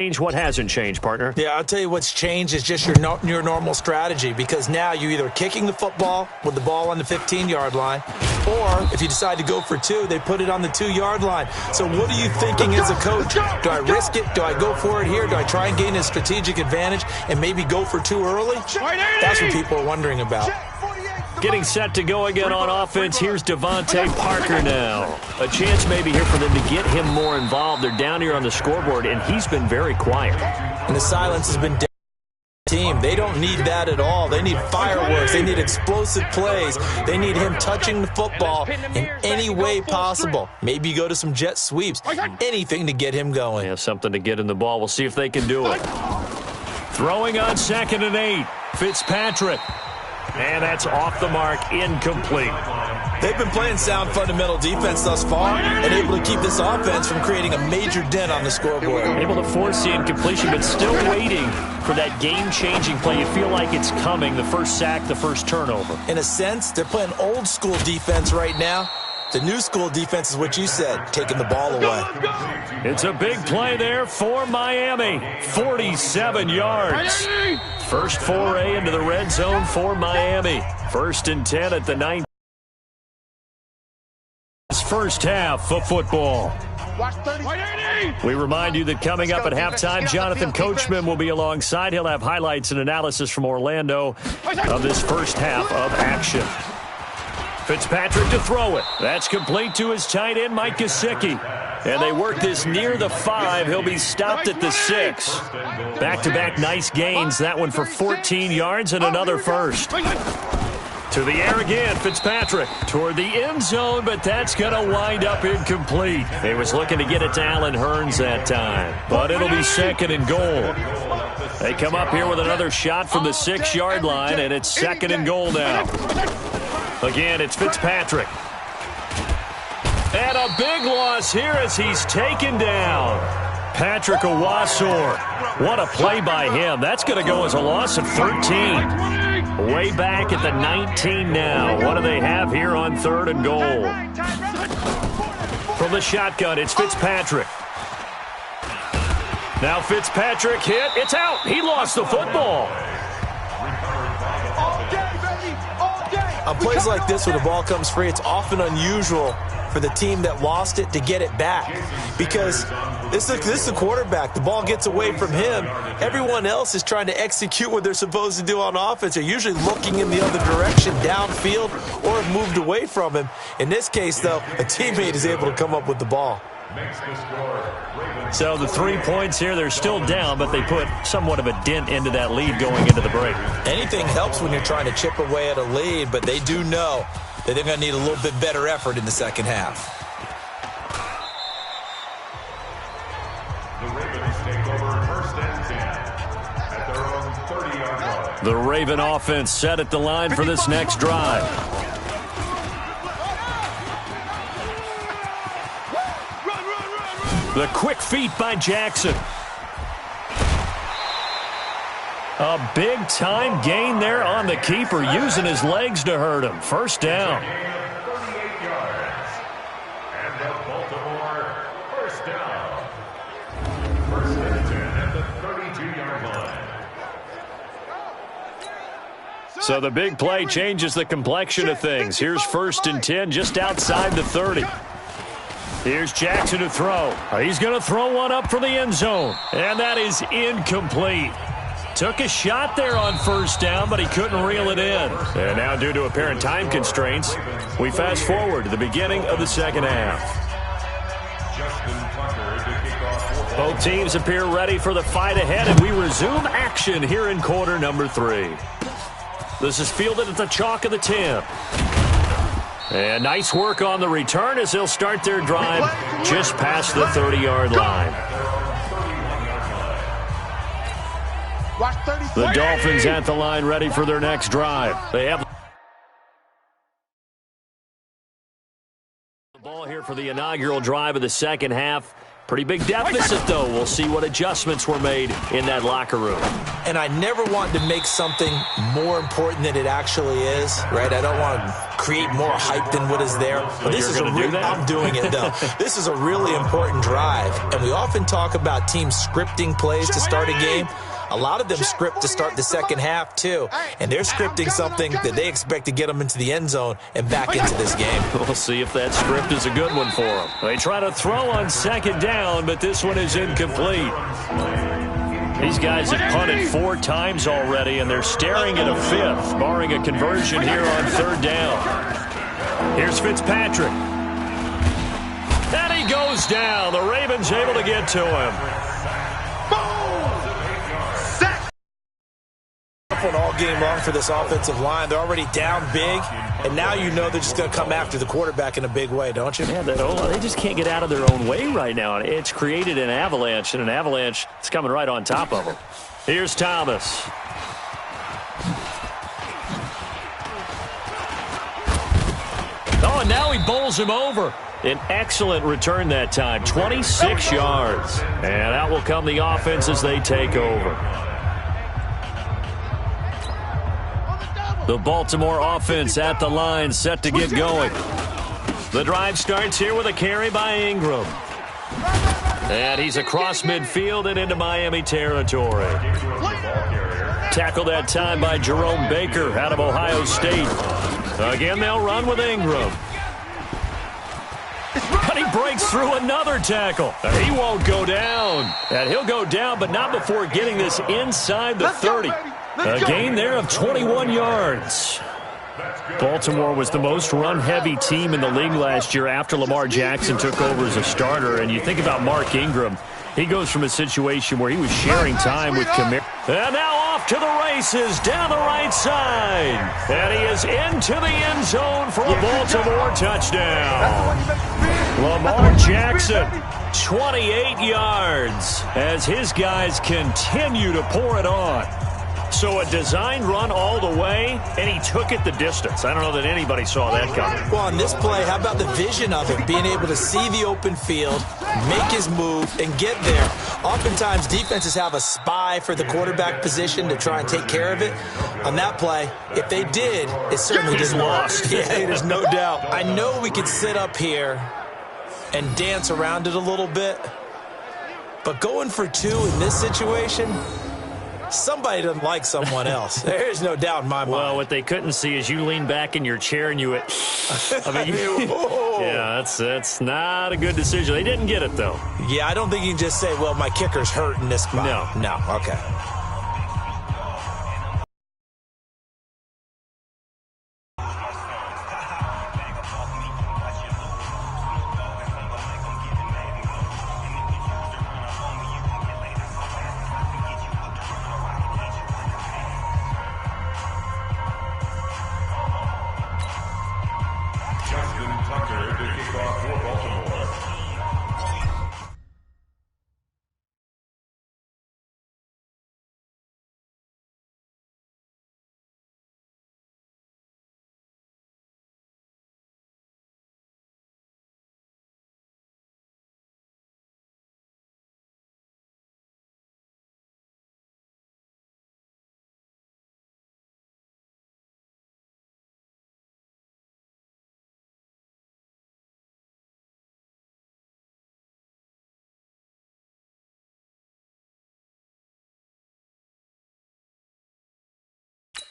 What hasn't changed, partner? Yeah, I'll tell you what's changed is just your normal strategy, because now you're either kicking the football with the ball on the 15-yard line, or if you decide to go for two, they put it on the 2-yard line. So what are you thinking as a coach? Do I risk it? Do I go for it here? Do I try and gain a strategic advantage and maybe go for two early? That's what people are wondering about. Getting set to go again on offense. Here's Devontae Parker now. A chance maybe here for them to get him more involved. They're down here on the scoreboard, and he's been very quiet. And the silence has been team. They don't need that at all. They need fireworks. They need explosive plays. They need him touching the football in any way possible. Maybe go to some jet sweeps. Anything to get him going. Yeah, something to get in the ball. We'll see if they can do it. Throwing on 2nd and 8. Fitzpatrick. And that's off the mark, incomplete. They've been playing sound fundamental defense thus far and able to keep this offense from creating a major dent on the scoreboard. Able to force the incompletion, but still waiting for that game-changing play. You feel like it's coming, the first sack, the first turnover. In a sense, they're playing old-school defense right now. The new school defense is what you said, taking the ball away. It's a big play there for Miami. 47 yards. First foray into the red zone for Miami. 1st and 10 at the 9. First half of football. We remind you that coming up at halftime, Jonathan Coachman will be alongside. He'll have highlights and analysis from Orlando of this first half of action. Fitzpatrick to throw it. That's complete to his tight end, Mike Gesicki. And they work this near the 5. He'll be stopped at the 6. Back-to-back nice gains. That one for 14 yards and another first. To the air again, Fitzpatrick toward the end zone, but that's going to wind up incomplete. He was looking to get it to Allen Hurns that time, but it'll be 2nd and goal. They come up here with another shot from the 6-yard line, and it's 2nd and goal now. Again, it's Fitzpatrick. And a big loss here as he's taken down. Patrick Owasor. What a play by him. That's going to go as a loss of 13. Way back at the 19 now. What do they have here on 3rd and goal? From the shotgun, it's Fitzpatrick. Now Fitzpatrick hit. It's out. He lost the football. On plays like this where the ball comes free, it's often unusual for the team that lost it to get it back, because this is the quarterback. The ball gets away from him. Everyone else is trying to execute what they're supposed to do on offense. They're usually looking in the other direction, downfield, or have moved away from him. In this case, though, a teammate is able to come up with the ball. So the 3 points here, they're still down, but they put somewhat of a dent into that lead going into the break. Anything helps when you're trying to chip away at a lead, but they do know that they're going to need a little bit better effort in the second half. The Ravens take over 1st and 10 at their own 30-yard line. The Raven offense set at the line for this next drive. The quick feet by Jackson. A big-time gain there on the keeper, using his legs to hurt him. First down. 38 yards. And the Baltimore first down. 1st and 10 at the 32-yard line. So the big play changes the complexion of things. Here's 1st and 10 just outside the 30. Here's Jackson to throw. He's going to throw one up for the end zone. And that is incomplete. Took a shot there on 1st down, but he couldn't reel it in. And now, due to apparent time constraints, we fast forward to the beginning of the second half. Both teams appear ready for the fight ahead, and we resume action here in quarter number 3. This is fielded at the chalk of the 10. And nice work on the return as they'll start their drive just past the 30-yard line. The Dolphins at the line ready for their next drive. They have the ball here for the inaugural drive of the second half. Pretty big deficit, though. We'll see what adjustments were made in that locker room. And I never want to make something more important than it actually is, right? I don't want to create more hype than what is there. But this is I'm doing it, though. This is a really important drive. And we often talk about teams scripting plays to start a game. A lot of them script to start the second half, too. And they're scripting something that they expect to get them into the end zone and back into this game. We'll see if that script is a good one for them. They try to throw on second down, but this one is incomplete. These guys have punted 4 times already, and they're staring at a 5th, barring a conversion here on third down. Here's Fitzpatrick. And he goes down. The Ravens able to get to him. All game long for this offensive line. They're already down big, and now you know they're just going to come after the quarterback in a big way, don't you? Yeah, they just can't get out of their own way right now. It's created an avalanche, and an avalanche is coming right on top of them. Here's Thomas. Oh, and now he bowls him over. An excellent return that time, 26 yards. And out will come the offense as they take over. The Baltimore offense at the line, set to get going. The drive starts here with a carry by Ingram. And he's across midfield and into Miami territory. Tackled that time by Jerome Baker out of Ohio State. Again, they'll run with Ingram. And he breaks through another tackle. He won't go down. And he'll go down, but not before getting this inside the 30. A gain there of 21 yards. Baltimore was the most run-heavy team in the league last year after Lamar Jackson took over as a starter. And you think about Mark Ingram, he goes from a situation where he was sharing time with Kamara. And now off to the races down the right side. And he is into the end zone for a Baltimore touchdown. Lamar Jackson, 28 yards as his guys continue to pour it on. So a designed run all the way, and he took it the distance. I don't know that anybody saw that coming. Well, on this play, how about the vision of it? Being able to see the open field, make his move, and get there. Oftentimes, defenses have a spy for the quarterback position to try and take care of it. On that play, if they did, it certainly didn't work. Yeah, there's no doubt. I know we could sit up here and dance around it a little bit, but going for 2 in this situation, somebody doesn't like someone else. There's no doubt in my mind. Well, what they couldn't see is you lean back in your chair and you went, I mean, yeah, that's not a good decision. They didn't get it, though. Yeah, I don't think you can just say, well, my kicker's hurt in this spot. No, okay.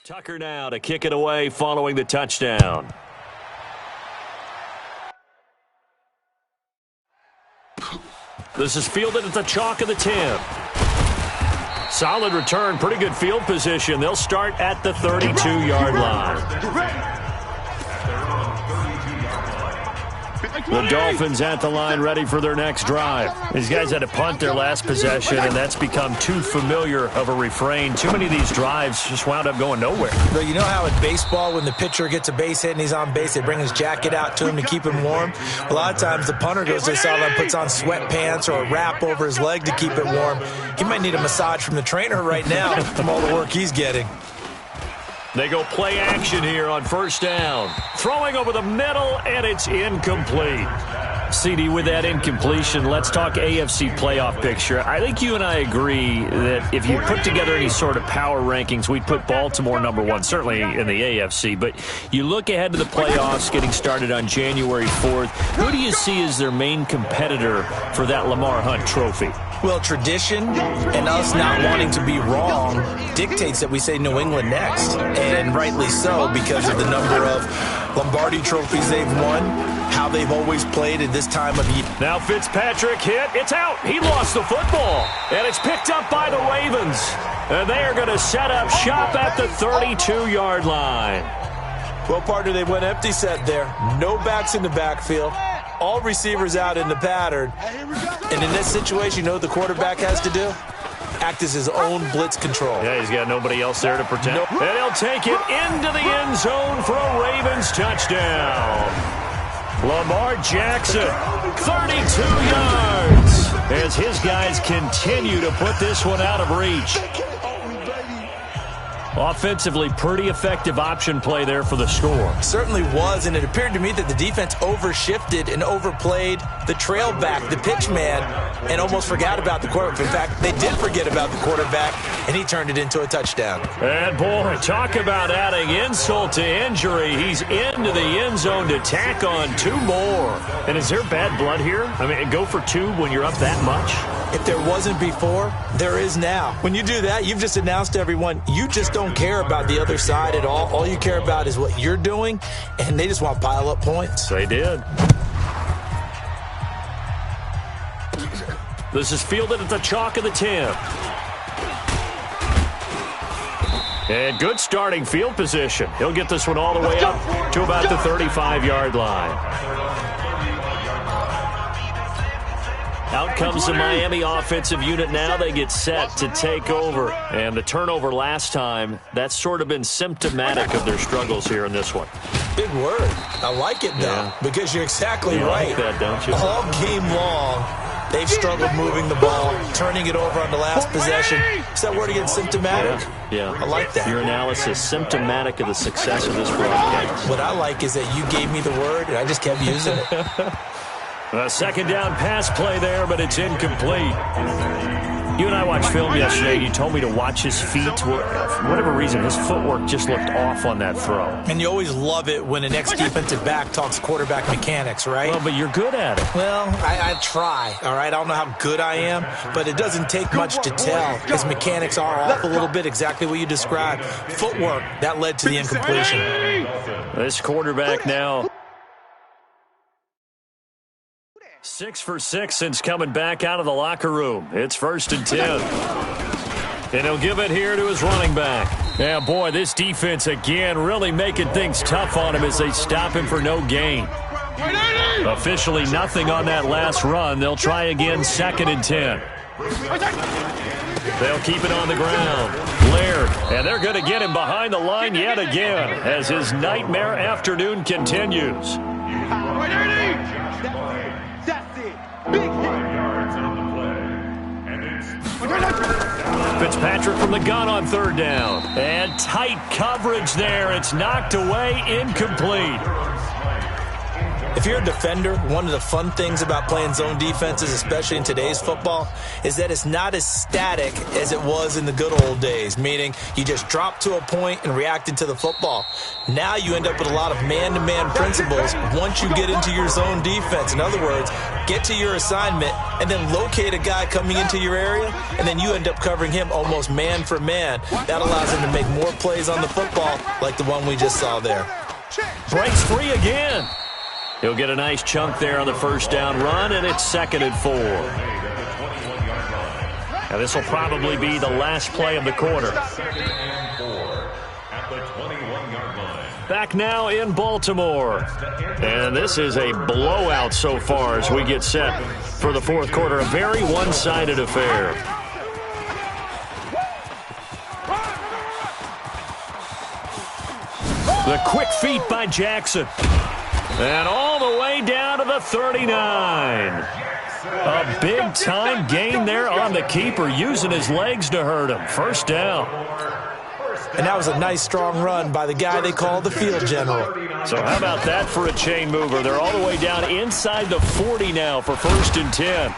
Tucker now to kick it away following the touchdown. This is fielded at the chalk of the 10. Solid return, pretty good field position. They'll start at the 32-yard line. The Dolphins at the line ready for their next drive. These guys had to punt their last possession, and that's become too familiar of a refrain. Too many of these drives just wound up going nowhere. But you know how in baseball, when the pitcher gets a base hit and he's on base, they bring his jacket out to him to keep him warm? A lot of times the punter goes to the sideline, puts on sweatpants or a wrap over his leg to keep it warm. He might need a massage from the trainer right now from all the work he's getting. They go play action here on first down. Throwing over the middle, and it's incomplete. CD, with that incompletion, let's talk AFC playoff picture. I think you and I agree that if you put together any sort of power rankings, we'd put Baltimore #1, certainly in the AFC. But you look ahead to the playoffs getting started on January 4th. Who do you see as their main competitor for that Lamar Hunt trophy? Well, tradition and us not wanting to be wrong dictates that we say New England next. And rightly so, because of the number of Lombardi trophies they've won, how they've always played at this time of year. Now Fitzpatrick hit. It's out. He lost the football. And it's picked up by the Ravens. And they are going to set up shop at the 32-yard line. Well, partner, they went empty set there. No backs in the backfield. All receivers out in the pattern. And in this situation, you know what the quarterback has to do? Act as his own blitz control. Yeah, he's got nobody else there to protect. And he'll take it into the end zone for a Ravens touchdown. Lamar Jackson, 32 yards, as his guys continue to put this one out of reach. Offensively, pretty effective option play there for the score. Certainly was, and it appeared to me that the defense overshifted and overplayed the trail back, the pitch man, and almost forgot about the quarterback. In fact, they did forget about the quarterback, and he turned it into a touchdown. And, boy, talk about adding insult to injury. He's into the end zone to tack on 2 more. And is there bad blood here? I mean, go for 2 when you're up that much? If there wasn't before, there is now. When you do that, you've just announced to everyone, you just don't care about the other side at all. All you care about is what you're doing, and they just want to pile up points. They did. This is fielded at the chalk of the 10. And good starting field position. He'll get this one all the way up to about the 35-yard line. Out comes the Miami offensive unit now. They get set to take over. And the turnover last time, that's sort of been symptomatic of their struggles here in this one. Big word. I like it, though, because you're exactly right. You like that, don't you? All game long, they've struggled moving the ball, turning it over on the last possession. Is that word again, symptomatic? Yeah. I like that. Your analysis, symptomatic of the success of this broadcast. What I like is that you gave me the word, and I just kept using it. A second down pass play there, but it's incomplete. You and I watched film yesterday, and you told me to watch his feet. For whatever reason, his footwork just looked off on that throw. And you always love it when an ex-defensive back talks quarterback mechanics, right? Well, but you're good at it. Well, I try, all right? I don't know how good I am, but it doesn't take much to tell. His mechanics are off a little bit, exactly what you described. Footwork, that led to the incompletion. This quarterback now 6 for 6 since coming back out of the locker room. It's 1st and 10. And he'll give it here to his running back. Yeah, boy, this defense again really making things tough on him as they stop him for no gain. Officially nothing on that last run. They'll try again, 2nd and 10. They'll keep it on the ground. Laird, and they're going to get him behind the line yet again as his nightmare afternoon continues. Fitzpatrick from the gun on 3rd down. And tight coverage there. It's knocked away, incomplete. If you're a defender, one of the fun things about playing zone defenses, especially in today's football, is that it's not as static as it was in the good old days, meaning you just drop to a point and react into the football. Now you end up with a lot of man-to-man principles once you get into your zone defense. In other words, get to your assignment and then locate a guy coming into your area, and then you end up covering him almost man for man. That allows him to make more plays on the football like the one we just saw there. Breaks free again. He'll get a nice chunk there on the 1st down run, and it's 2nd and 4. Now this will probably be the last play of the quarter. Back now in Baltimore. And this is a blowout so far as we get set for the 4th quarter. A very one-sided affair. The quick feet by Jackson. And all the way down to the 39. A big-time gain there on the keeper, using his legs to hurt him. 1st down. And that was a nice, strong run by the guy they call the field general. So how about that for a chain mover? They're all the way down inside the 40 now for 1st and 10.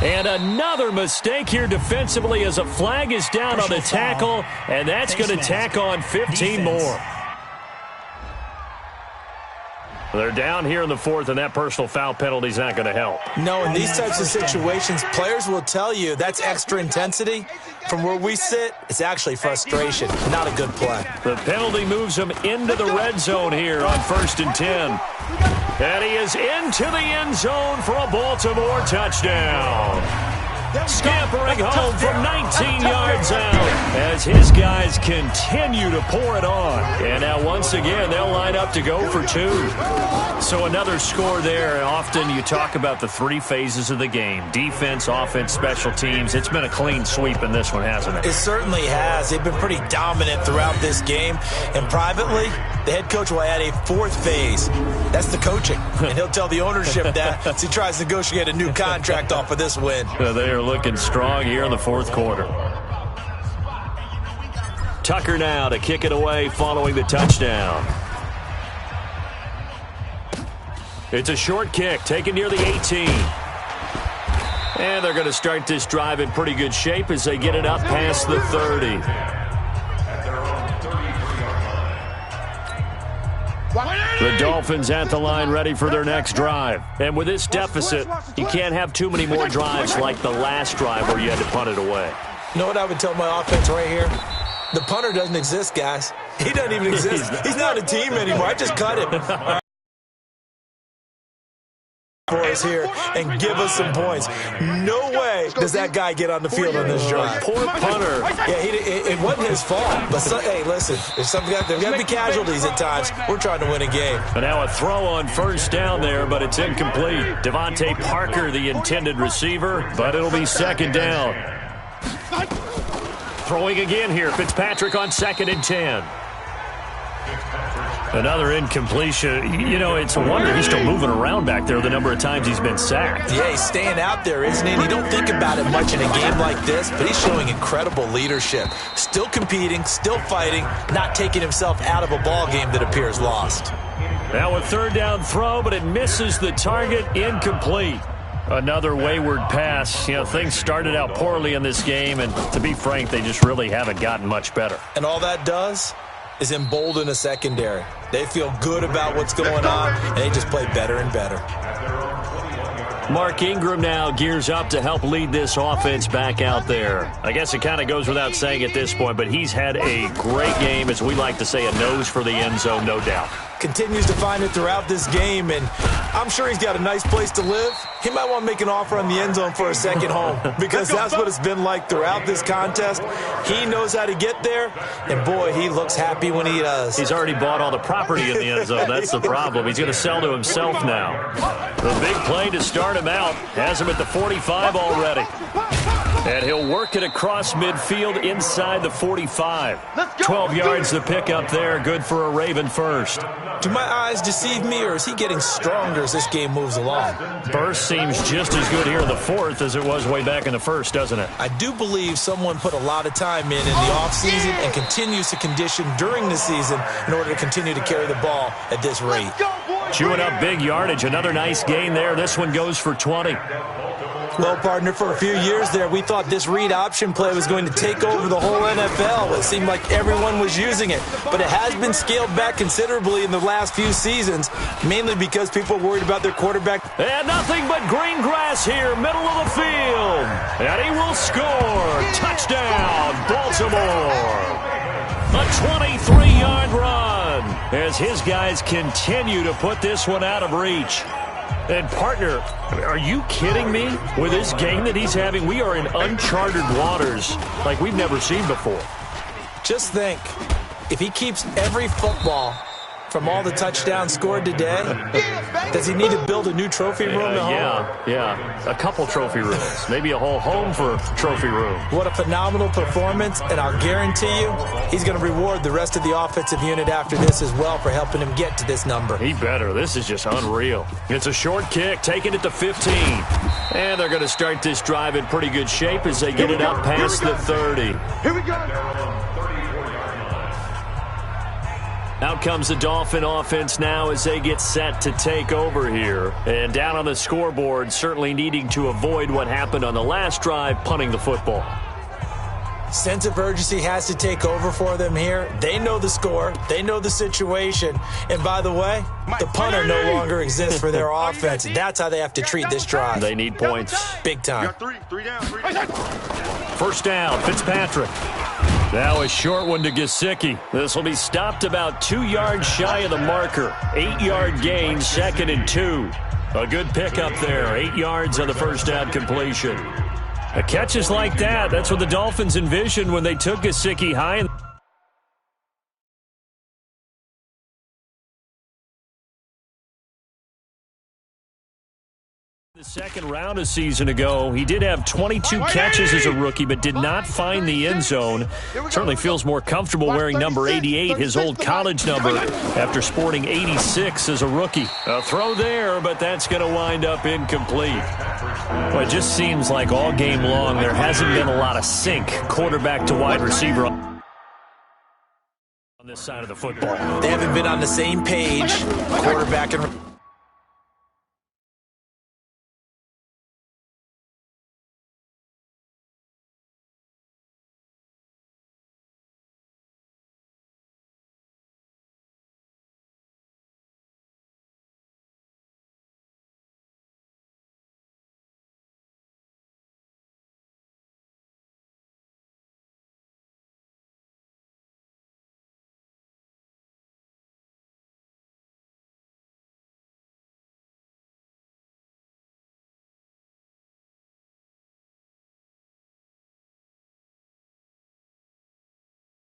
And another mistake here defensively as a flag is down on the tackle, and that's going to tack on 15 more. They're down here in the 4th, and that personal foul penalty is not going to help. No, in these types of situations, players will tell you that's extra intensity. From where we sit, it's actually frustration, not a good play. The penalty moves him into the red zone here on 1st and 10. And he is into the end zone for a Baltimore touchdown. Scampering home from 19 yards out as his guys continue to pour it on. And now once again, they'll line up to go for 2. So another score there. And often you talk about the 3 phases of the game. Defense, offense, special teams. It's been a clean sweep in this one, hasn't it? It certainly has. They've been pretty dominant throughout this game. And privately, the head coach will add a 4th phase. That's the coaching. And he'll tell the ownership that as he tries to negotiate a new contract off of this win. They are looking strong here in the 4th quarter. Tucker now to kick it away following the touchdown. It's a short kick taken near the 18. And they're going to start this drive in pretty good shape as they get it up past the 30. The Dolphins at the line ready for their next drive. And with this deficit, you can't have too many more drives like the last drive where you had to punt it away. You know what I would tell my offense right here? The punter doesn't exist, guys. He doesn't even exist. He's not a team anymore. I just cut him. For us here and give us some points. No way does that guy get on the field on this drive. Poor punter. Yeah, it wasn't his fault. But hey, listen, there's got to be casualties at times. We're trying to win a game. And now a throw on 1st down there, but it's incomplete. Devontae Parker, the intended receiver, but it'll be 2nd down. Throwing again here. Fitzpatrick on 2nd and 10. Another incompletion. You know, it's a wonder he's still moving around back there the number of times he's been sacked. Yeah, he's staying out there, isn't he? And you don't think about it much in a game like this, but he's showing incredible leadership. Still competing, still fighting, not taking himself out of a ball game that appears lost. Now a 3rd down throw, but it misses the target. Incomplete. Another wayward pass. You know, things started out poorly in this game, and to be frank, they just really haven't gotten much better. And all that does is embolden a secondary. They feel good about what's going on, and they just play better and better. Mark Ingram now gears up to help lead this offense back out there. I guess it kind of goes without saying at this point, but he's had a great game, as we like to say, a nose for the end zone, no doubt. Continues to find it throughout this game, and I'm sure he's got a nice place to live. He might want to make an offer on the end zone for a second home because that's what it's been like throughout this contest. He knows how to get there, and boy, he looks happy when he does. He's already bought all the property in the end zone. That's the problem. He's going to sell to himself now. The big play to start him out has him at the 45 already. And he'll work it across midfield inside the 45. 12 yards to pick up there. Good for a Raven first. Do my eyes deceive me, or is he getting stronger as this game moves along? Burst seems just as good here in the 4th as it was way back in the 1st, doesn't it? I do believe someone put a lot of time in the offseason and continues to condition during the season in order to continue to carry the ball at this rate. Chewing up big yardage. Another nice gain there. This one goes for 20. Well, partner, for a few years there, we thought this read option play was going to take over the whole NFL. It seemed like everyone was using it, but it has been scaled back considerably in the last few seasons, mainly because people are worried about their quarterback. And nothing but green grass here, middle of the field. And he will score. Touchdown, Baltimore. A 23-yard run as his guys continue to put this one out of reach. And, partner, are you kidding me? With this game that he's having, we are in uncharted waters like we've never seen before. Just think, if he keeps every football from all the touchdowns scored today, does he need to build a new trophy room at home? Yeah. A couple trophy rooms. Maybe a whole home for trophy room. What a phenomenal performance, and I'll guarantee you he's going to reward the rest of the offensive unit after this as well for helping him get to this number. He better. This is just unreal. It's a short kick, taking it to 15. And they're going to start this drive in pretty good shape as they get it up past the 30. Here we go. Out comes the Dolphin offense now as they get set to take over here. And down on the scoreboard, certainly needing to avoid what happened on the last drive, punting the football. Sense of urgency has to take over for them here. They know the score. They know the situation. And by the way, the punter no longer exists for their offense. That's how they have to treat this drive. They need points. Big time. Three down. First down, Fitzpatrick. Now a short one to Gesicki. This will be stopped about 2 yards shy of the marker. 8-yard gain, 2nd and 2. A good pickup there. 8 yards on the first down completion. A catches like that, that's what the Dolphins envisioned when they took Gesicki high. The second round a season ago, he did have 22 catches as a rookie, but did not find the end zone. Certainly feels more comfortable wearing number 88, his old college number, after sporting 86 as a rookie. A throw there, but that's going to wind up incomplete. Well, it just seems like all game long there hasn't been a lot of sync, quarterback to wide receiver on this side of the football. They haven't been on the same page, quarterback and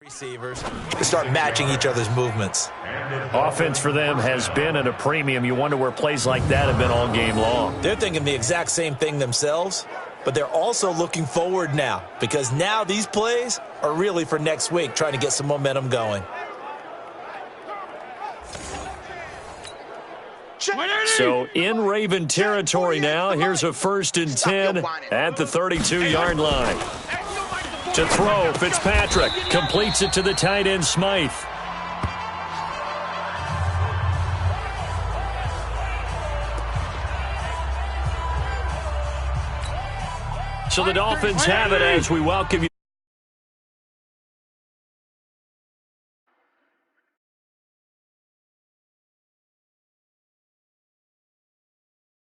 receivers to start matching each other's movements. Offense for them has been at a premium. You wonder where plays like that have been all game long. They're thinking the exact same thing themselves, but they're also looking forward now because now these plays are really for next week, trying to get some momentum going. So in Raven territory now, here's a 1st and 10 at the 32-yard line. To throw, Fitzpatrick completes it to the tight end, Smythe. So the Dolphins have it as we welcome you.